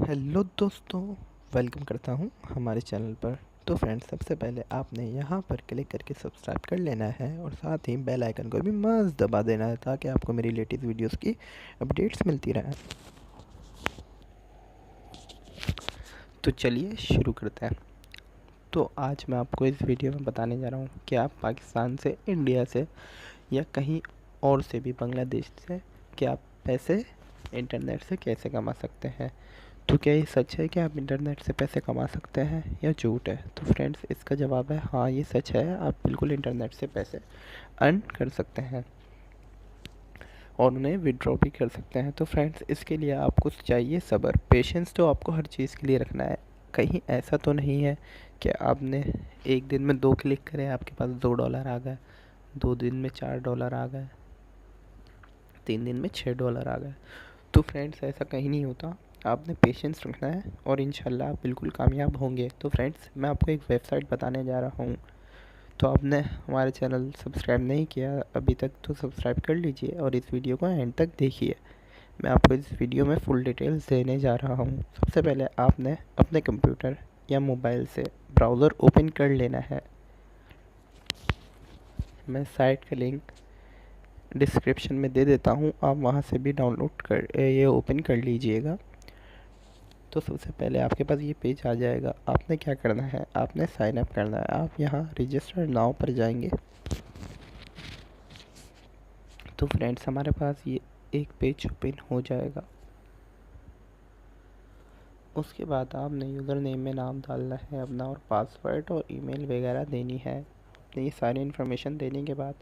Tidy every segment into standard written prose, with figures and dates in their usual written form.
Hello दोस्तों, welcome करता हूँ हमारे चैनल पर। तो फ्रेंड्स, सबसे पहले आपने यहाँ पर क्लिक करके सब्सक्राइब कर लेना है और साथ ही बेल आइकन को भी मस्त दबा देना है ताकि आपको मेरी लेटेस्ट वीडियोस की अपडेट्स मिलती रहें। तो चलिए शुरू करते हैं। तो आज मैं आपको इस वीडियो में बताने जा रहा हूँ कि आप पाकिस्तान से, इंडिया से या कहीं और से भी, बांग्लादेश से, कि आप पैसे इंटरनेट से कैसे कमा सकते हैं। तो क्या ये सच है कि आप इंटरनेट से पैसे कमा सकते हैं या झूठ है? तो फ्रेंड्स, इसका जवाब है हाँ, ये सच है। आप बिल्कुल इंटरनेट से पैसे अर्न कर सकते हैं और उन्हें विड्रॉ भी कर सकते हैं। तो फ्रेंड्स, इसके लिए आपको चाहिए सब्र, पेशेंस तो आपको हर चीज़ के लिए रखना है। कहीं ऐसा तो नहीं है कि आपने एक दिन में 2 क्लिक करे आपके पास $2 आ गए, 2 दिन में $4 आ गए, 3 दिन में $6 आ गए। तो फ्रेंड्स, ऐसा कहीं नहीं होता। आपने पेशेंस रखना है और इंशाल्लाह आप बिल्कुल कामयाब होंगे। तो फ्रेंड्स, मैं आपको एक वेबसाइट बताने जा रहा हूँ। तो आपने हमारे चैनल सब्सक्राइब नहीं किया अभी तक तो सब्सक्राइब कर लीजिए और इस वीडियो को एंड तक देखिए। मैं आपको इस वीडियो में फुल डिटेल्स देने जा रहा हूँ। सबसे पहले आपने अपने कंप्यूटर या मोबाइल से ब्राउज़र ओपन कर लेना है। मैं साइट का लिंक डिस्क्रिप्शन में दे देता हूँ, आप वहाँ से भी डाउनलोड कर ये ओपन कर लीजिएगा। तो सबसे पहले आपके पास ये पेज आ जाएगा। आपने क्या करना है, आपने साइन अप करना है। आप यहाँ रजिस्टर नाउ पर जाएंगे। तो फ्रेंड्स, हमारे पास ये एक पेज ओपन हो जाएगा। उसके बाद आपने यूज़र नेम में नाम डालना है अपना और पासवर्ड और ईमेल वगैरह देनी है। अपनी ये सारी इन्फॉर्मेशन देने के बाद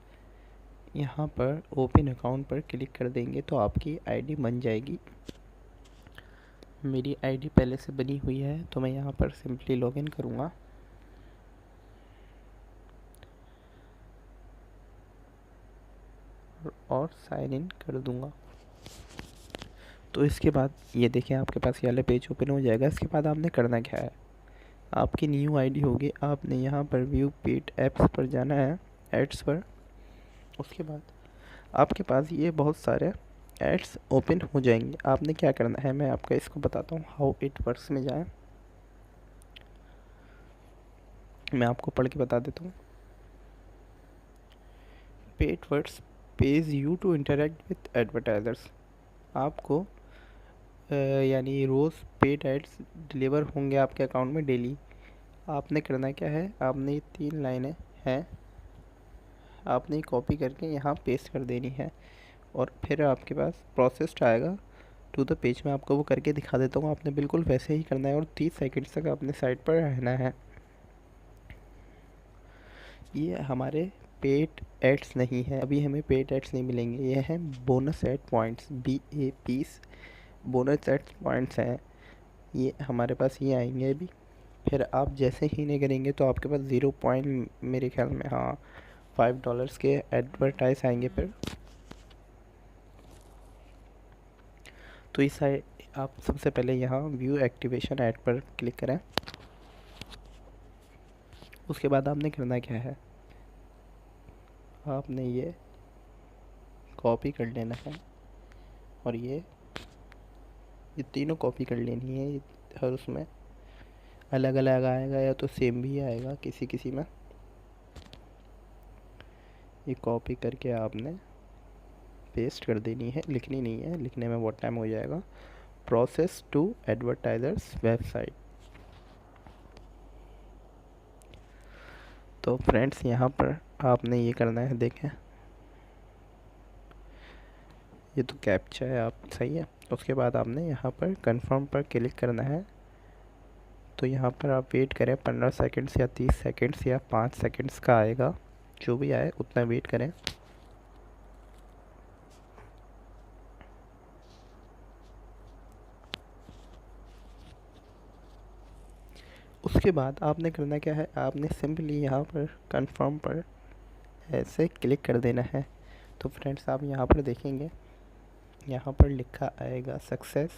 यहाँ पर ओपन अकाउंट पर क्लिक कर देंगे तो आपकी आईडी बन जाएगी। मेरी आईडी पहले से बनी हुई है तो मैं यहाँ पर सिंपली लॉगिन करूँगा और साइन इन कर दूँगा। तो इसके बाद ये देखें, आपके पास ये वाला पेज ओपन हो जाएगा। इसके बाद आपने करना क्या है, आपकी न्यू आईडी होगी। आपने यहाँ पर व्यू पेड ऐप्स पर जाना है, एड्स पर। उसके बाद आपके पास ये बहुत सारे एड्स ओपन हो जाएंगे। आपने क्या करना है, मैं आपका इसको बताता हूँ हाउ इट वर्क्स में जाएं। मैं आपको पढ़ के बता देता हूँ। Paid words pays you to interact with advertisers. आपको यानी रोज़ पेड एड्स डिलीवर होंगे आपके अकाउंट में डेली। आपने करना क्या है, आपने ये 3 लाइनें हैं, आपने कॉपी करके यहाँ पेस्ट कर देनी है और फिर आपके पास प्रोसेस्ड आएगा टू द पेज। में आपको वो करके दिखा देता हूँ। आपने बिल्कुल वैसे ही करना है और 30 सेकंड तक अपने साइट पर रहना है। ये हमारे पेड एड्स नहीं है, अभी हमें पेड एड्स नहीं मिलेंगे। ये हैं bonus ad points, BAPs, bonus ad points हैं। ये हमारे पास ये आएंगे अभी। फिर आप जैसे ही नहीं करेंगे तो आपके पास 0 पॉइंट, मेरे ख्याल में हाँ, $5 के एडवर्टाइज आएंगे फिर। तो इस साइड आप सबसे पहले यहाँ व्यू एक्टिवेशन ऐड पर क्लिक करें। उसके बाद आपने करना क्या है, आपने ये कॉपी कर लेना है और ये तीनों कॉपी कर लेनी है। हर उसमें अलग अलग आएगा या तो सेम भी आएगा किसी किसी में। ये कॉपी करके आपने पेस्ट कर देनी है, लिखनी नहीं है, लिखने में बहुत टाइम हो जाएगा। Process to advertisers website. तो फ्रेंड्स, यहाँ पर आपने ये करना है, देखें ये तो कैप्चा है, आप सही है। उसके बाद आपने यहाँ पर कंफर्म पर क्लिक करना है। तो यहाँ पर आप वेट करें 15 सेकंड्स या 30 सेकंड्स या 5 सेकंड्स का आएगा, जो भी आए उतना वेट करें। उसके बाद आपने करना क्या है, आपने सिंपली यहाँ पर कंफर्म पर ऐसे क्लिक कर देना है। तो फ्रेंड्स, आप यहाँ पर देखेंगे, यहाँ पर लिखा आएगा success,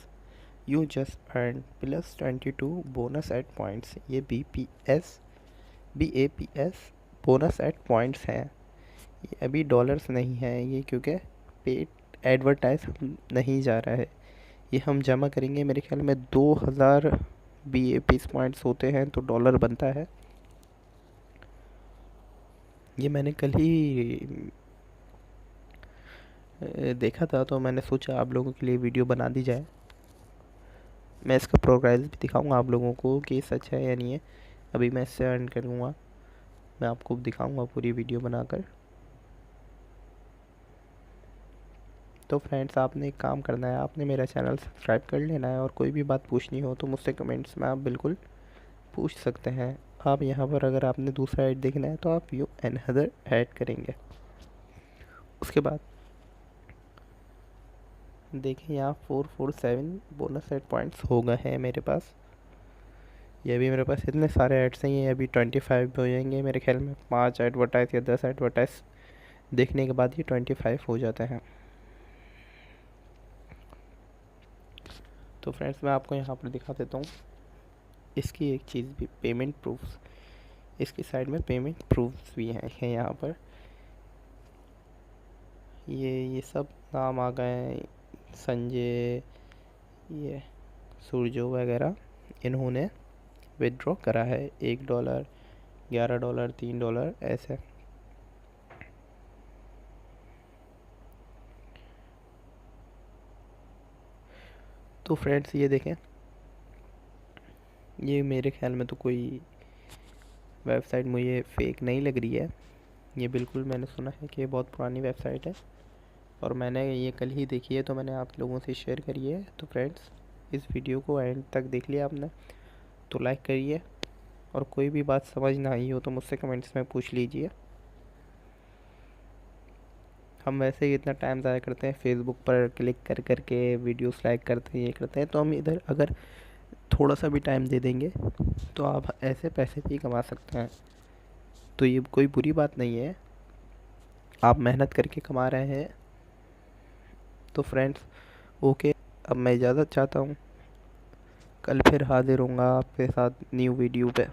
you just earn +22 bonus ad points. ये BAPS बोनस एड पॉइंट्स हैं। ये अभी डॉलर्स नहीं हैं, ये क्योंकि पेड एडवर्टाइज हम नहीं जा रहा है, ये हम जमा करेंगे, मेरे ख्याल में 2000 BAPS पॉइंट्स होते हैं तो डॉलर बनता है। ये मैंने कल ही देखा था, तो मैंने सोचा आप लोगों के लिए वीडियो बना दी जाए। मैं इसका प्रोग्रेस भी दिखाऊंगा आप लोगों को कि सच है या नहीं है। अभी मैं इससे अर्न करूँगा, मैं आपको दिखाऊंगा पूरी वीडियो बनाकर। तो फ्रेंड्स, आपने एक काम करना है, आपने मेरा चैनल सब्सक्राइब कर लेना है, और कोई भी बात पूछनी हो तो मुझसे कमेंट्स में आप बिल्कुल पूछ सकते हैं। आप यहाँ पर अगर आपने दूसरा ऐड देखना है तो आप यू अनदर ऐड करेंगे। उसके बाद देखिए यहाँ 447 बोनस ऐड पॉइंट्स हो गए हैं मेरे पास। ये भी मेरे पास इतने सारे ऐड्स हैं, ये अभी 25 हो जाएंगे मेरे ख्याल में। 5 एडवर्टाइज या 10 एडवर्टाइज देखने के बाद ये 25 हो जाते हैं। तो फ्रेंड्स, मैं आपको यहाँ पर दिखा देता हूँ इसकी एक चीज़ भी, पेमेंट प्रूफ्स। इसकी साइड में पेमेंट प्रूफ्स भी हैं यहाँ पर। ये सब नाम आ गए हैं, संजय, ये सूरजो वगैरह, इन्होंने विड्रॉ करा है। $1, $11, $3 ऐसे। तो फ्रेंड्स, ये देखें, ये मेरे ख्याल में तो कोई वेबसाइट मुझे फेक नहीं लग रही है। ये बिल्कुल, मैंने सुना है कि ये बहुत पुरानी वेबसाइट है, और मैंने ये कल ही देखी है, तो मैंने आप लोगों से शेयर करी है। तो फ्रेंड्स, इस वीडियो को एंड तक देख लिया आपने तो लाइक करिए, और कोई भी बात समझ ना आई हो तो मुझसे कमेंट्स में पूछ लीजिए। हम वैसे ही इतना टाइम ज़ाया करते हैं फेसबुक पर क्लिक कर कर के, वीडियोस लाइक करते हैं, ये करते हैं, तो हम इधर अगर थोड़ा सा भी टाइम दे देंगे तो आप ऐसे पैसे भी कमा सकते हैं। तो ये कोई बुरी बात नहीं है, आप मेहनत करके कमा रहे हैं। तो फ्रेंड्स, ओके, अब मैं इजाज़त चाहता हूँ। कल फिर हाजिर होऊंगा आपके साथ न्यू वीडियो पे।